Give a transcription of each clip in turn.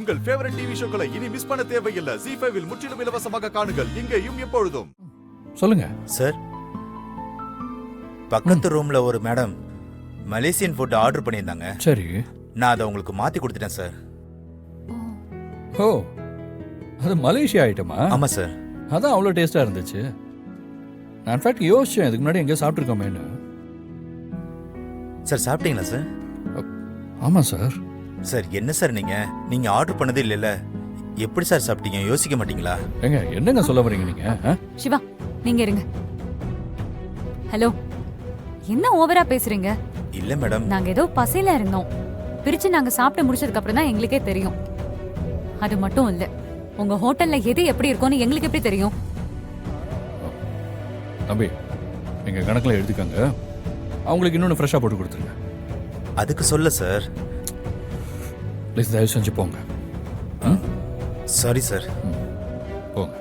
உங்கள் favourite TV ஷோக்களை இனி miss பண்ண தேவையில்லை. ZEE5 இல் முற்றிலும் இலவசமாக காணுங்கள். இங்கேயும் எப்பொழுதும். சொல்லுங்க சார், பக்கத்து ரூம்ல ஒரு மேடம் மலேசியன் ஃபுட் ஆர்டர் பண்ணியிருந்தாங்க. சரி. நான் அதை உங்களுக்கு மாத்தி கொடுத்துட்டேன் சார். ஓ, அது மலேசியா ஐட்டமா? ஆமா சார். அதான் அவ்வளோ டேஸ்டா இருந்துச்சு. நான் இன்ஃபேக்ட் யோசிச்சேன் இதுக்கு முன்னாடி எங்கேயோ சாப்பிட்ருக்கோமேன்னு. சார் சாப்பிட்டீங்களா சார்? ஆமாம் சார். சார் என்ன சார் நீங்க ஆர்டர் பண்ணதே இல்லைல்ல, எப்படி சார் சாப்பிட்டீங்க? யோசிக்க மாட்டீங்களா? ஏங்க என்னங்க சொல்ல வரீங்க நீங்க? சிவா, நீங்க இருங்க. ஹலோ, என்ன ஓவரா பேசுறீங்க? இல்ல மேடம், நாங்க ஏதோ பசியில இருந்தோம். பிரிச்சு நாங்க சாப்பிட்டு முடிச்சதுக்கு அப்புறம் தான் எங்களுக்கே தெரியும். அது மட்டும் இல்ல, உங்க ஹோட்டல்ல எது எப்படி இருக்கும்னு எங்களுக்கு எப்படி தெரியும்? தம்பி, எங்க கணக்குல எழுதிக்கங்க. அவங்களுக்கு இன்னொன்று ஃப்ரெஷ்ஷாக போட்டு கொடுத்துருங்க. அதுக்கு சொல்ல சார். ப்ளீஸ் தயவு செஞ்சு போங்க. Sorry sir. போங்க.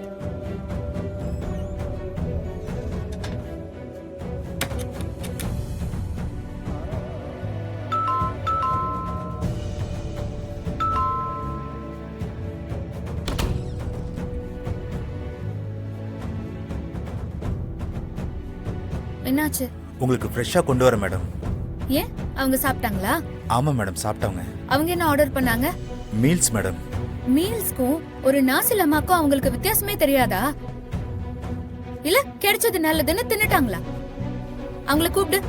என்னாச்சு? உங்களுக்கு ஃப்ரெஷ்ஷா கொண்டு வர மேடம். ஏன், அவங்க சாப்பிட்டாங்களா? ஆமா மேடம், சாப்பிட்டாங்க. அவங்க என்ன ஆர்டர் பண்ணாங்க? Meals madam. மீல்ஸ்க்கும் ஒரு நாசி லெமாக்கும் அவங்களுக்கு வித்தியாசமே தெரியாதா? இல்ல கிடைச்சது நல்லதுன்னு தின்னுட்டாங்களா? அவங்கள கூப்பிடு.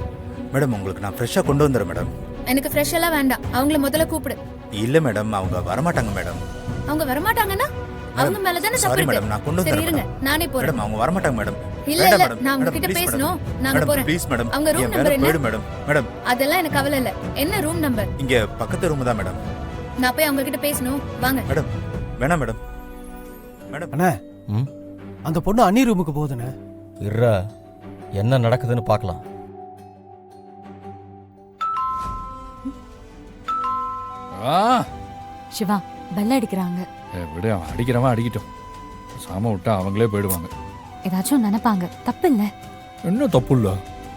மேடம், உங்களுக்கு நான் ஃப்ரெஷ்ஷா கொண்டு வந்துறேன் மேடம். எனக்கு ஃப்ரெஷ் எல்லாம் வேண்டாம், அவங்கள முதல்ல கூப்பிடு. இல்ல மேடம், அவங்க வரமாட்டாங்க மேடம். அவங்க வரமாட்டாங்கன்னா அவங்க மேல தானே தப்பு சாரி மேடம், இருக்கு. நான் கொண்டு சரி வந்துறேன் இருங்க, மேடம். நானே போறேன். மேடம், அவங்க வரமாட்டாங்க மேடம். இல்ல வேண்டாம் இல்ல, மேடம். நான் மேடம், உங்ககிட்ட please பேசணும். மேடம். நாங்க மேடம், போறேன். Please madam. அவங்க ரூம் என் நம்பர் மேல என்ன? போயிடு மேடம். மேடம், அதெல்லாம் எனக்கு கவலை இல்ல. என்ன ரூம் நம்பர்? இங்க பக்கத்து ரூம் தான் மேடம். நான் போய் அவங்க கிட்ட பேசணும். வாங்க. மேடம், வேணாம் மேடம். மேடம், அண்ணா, அந்த பொண்ணு அண்ணி ரூமுக்கு போகுதுண்ணே. இருடா, என்ன நடக்குதுன்னு பார்க்கலாம். சிவா, பெல் அடிக்கிறாங்க. விட, அவன் அடிக்கிறவன் அடிக்கட்டும். சாம விட்டா அவங்களே போயிடுவாங்க. ஏதாச்சும் நினைப்பாங்க, தப்பு இல்ல. என்ன தப்பு இல்லை?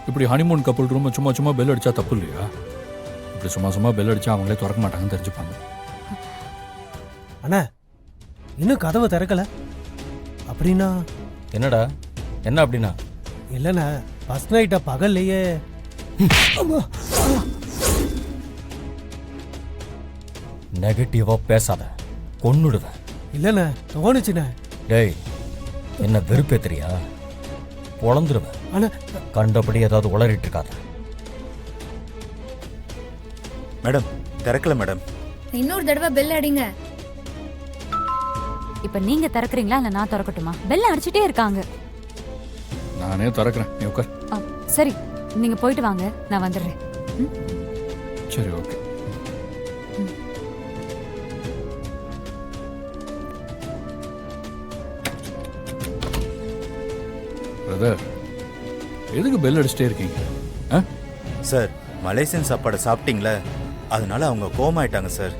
இப்படி ஹனிமூன் கப்பல் ரூம் சும்மா சும்மா பெல் அடிச்சா தப்பு இல்லையா? இப்படி சும்மா சும்மா பெல் அடிச்சா அவங்களே திறக்க மாட்டாங்கன்னு தெரிஞ்சுப்பாங்க. அண்ணா, இன்னும் கதவை திறக்கல. அப்படின்னா என்னடா, என்ன அப்படின்னா? இல்லைண்ணா, ஃபர்ஸ்ட் நைட்டை பகல்லையே. நெகட்டிவா பேசாத, கொன்னுடுவேன். இல்லைண்ணா, தோணுச்சுண்ணே. டேய், என்ன வெறுப்பேத்துறியா? பொழந்துருவேன். அண்ணா, கண்டபடி ஏதாவது உளறிட்டு இருக்காத. மேடம், திறக்கல மேடம். இன்னொரு தடவை பெல் அடிங்க. இப்ப நீங்க திறக்கறீங்களா இல்ல நான் திறக்கட்டுமா? பெல் அடிச்சிட்டே இருக்காங்க. நானே திறக்கிறேன், நீ உட்கார். சரி, நீங்க போயிட்டு வாங்க, நான் வந்துடுறேன். சரி, ஓகே. பிரதர், எதுக்கு பெல் அடிச்சுட்டே இருக்கீங்க? சார், மலேசியன் சாப்பாடு சாப்பிட்டீங்களே, அதனால அவங்க கோமாயிட்டாங்க சார்.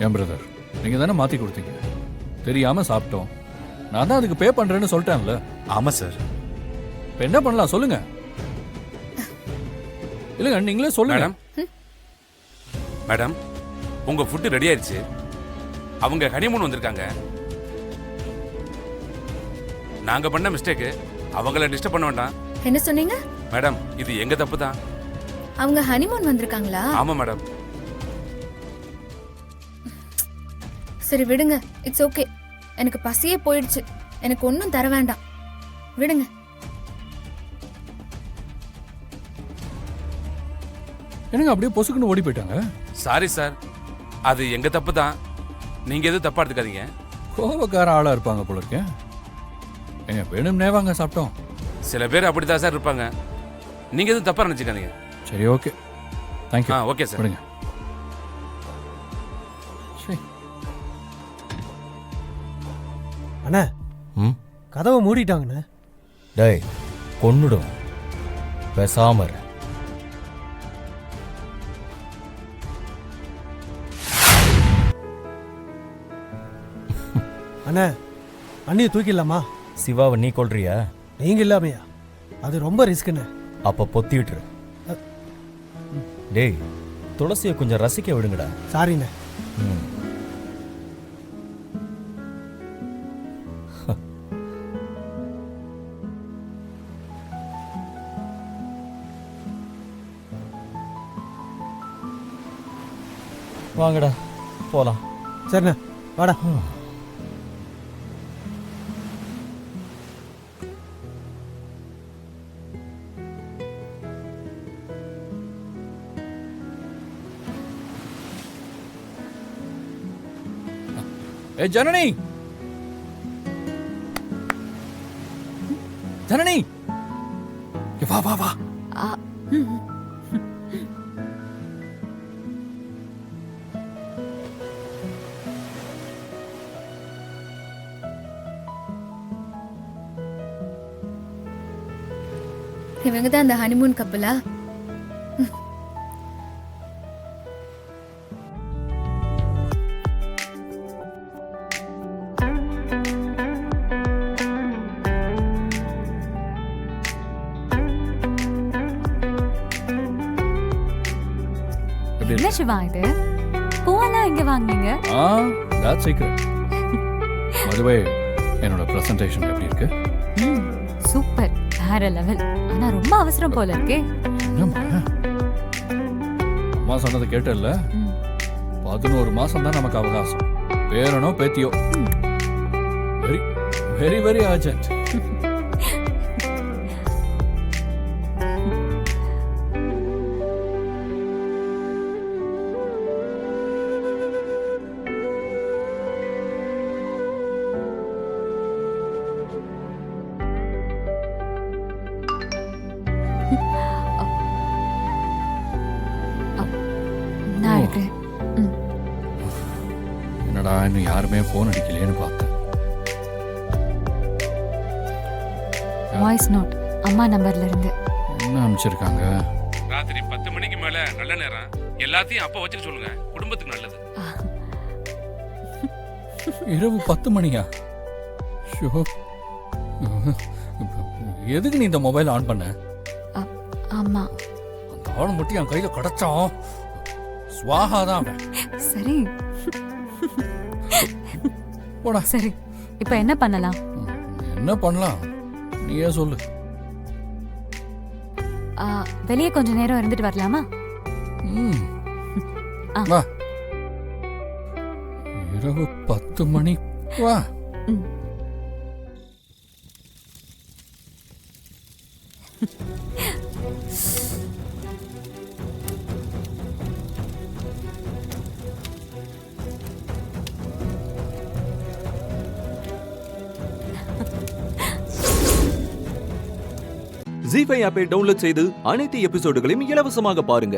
ஏன் பிரதர், நீங்க தானே மாத்தி கொடுத்தீங்க. தெரியாம சாப்பிட்டோம். நான் தான் அதுக்கு பே பண்றேன்னு சொல்லிட்டேன்ல. ஆமா சார். இப்ப என்ன பண்ணலாம் சொல்லுங்க. இல்லங்க, நீங்களே சொல்லுங்க. மேடம், மேடம், உங்க ஃபுட் ரெடி ஆயிடுச்சு. அவங்க ஹனிமூன் வந்திருக்காங்க. நாங்க பண்ண மிஸ்டேக், அவங்கள டிஸ்டர்ப் பண்ண வேண்டாம். என்ன சொன்னீங்க? மேடம், இது எங்க தப்பு தான். அவங்க ஹனிமூன் வந்திருக்காங்களா? ஆமா மேடம். சரி விடுங்க, இட்ஸ் ஓகே. எனக்கு பசியே போயிடுச்சு. எனக்கு ஒன்றும் தர வேண்டாம், விடுங்க. என்னங்க அப்படியே பொசுக்குன்னு ஓடி போயிட்டாங்க? சாரி சார், அது எங்க தப்பு தான். நீங்க எதுவும் தப்பா எடுத்துக்காதீங்க. கோபக்கார ஆளா இருப்பாங்க போல இருக்கேன். ஏங்க, வேணும்னே வாங்க சாப்பிட்டோம். சில பேர் அப்படிதான் சார் இருப்பாங்க. நீங்க எதுவும் தப்பா நினைச்சுக்காதீங்க. சரி, ஓகே. தேங்க்யூ. Okay sir. விடுங்க. அண்ணா, கதவை மூடிட்டாங்கண்ணே. டேய், கொன்னுடுவேன். பேசாம இரு. அண்ணா, அண்ணியை தூக்கிடலாமா? சிவாவை நீ கொல்றியா? நீங்க இல்லாமையா? அது ரொம்ப ரிஸ்க்குண்ணே. அப்ப பொத்திட்டுரு. டேய், துளசியை கொஞ்சம் ரசிக்க விடுங்கடா. சாரிண்ணே. ம் வாங்கடா போலாம். சரிண்ணே வாடா. ஏ ஜனனி, ஜனனி, இங்க வா வா வா. ஆ, ம், ம். இவங்க தான் அந்த ஹனிமூன் கப்பலா? எப்படி என்ன சிவா இது? பூவெல்லாம் எங்க வாங்குனீங்க? that's secret. அதுவே என்னோட பிரசன்டேஷன் எப்படி இருக்கு? ம், சூப்பர், வேற லெவல். ஆனா ரொம்ப அவசரம் போல இருக்கே. என்னம்மா அம்மா சொன்னதை கேட்டல்ல? ம். 11 மாசம் தான் நமக்கு அவகாசம். பேரனோ பேத்தியோ, வெரி வெரி வெரி அர்ஜென்ட். நான் எடுக்கிறேன். ம். என்னடா இன்னும் யாருமே போன் அடிக்கலையேன்னு பார்த்தேன். வாய்ஸ் நோட் அம்மா நம்பர்ல இருந்து. என்ன அனுப்பிச்சிருக்காங்க? ராத்திரி 10 மணிக்கு மேல நல்ல நேரம். எல்லாத்தையும் அப்ப வச்சுக்க சொல்லுங்க, குடும்பத்துக்கு நல்லது. இரவு 10 மணியா? ஷோ, எதுக்கு நீ இந்த மொபைல் ஆன் பண்ண? ஆமா. அந்த ஆள் மட்டும் என் கையில கிடைச்சான், ஸ்வாஹா தான் அவன். சரி போடா. சரி, இப்போ என்ன பண்ணலாம்? என்ன பண்ணலாம் நீயே சொல்லு. வெளியே கொஞ்ச நேரம் இருந்துட்டு வரலாமா? ம். ஆ. வா. இரவு 10 மணி. வா. ம். ஜீ5 ஆப்பை டவுன்லோட் செய்து அனைத்து எபிசோடுகளையும் இலவசமாக பாருங்க.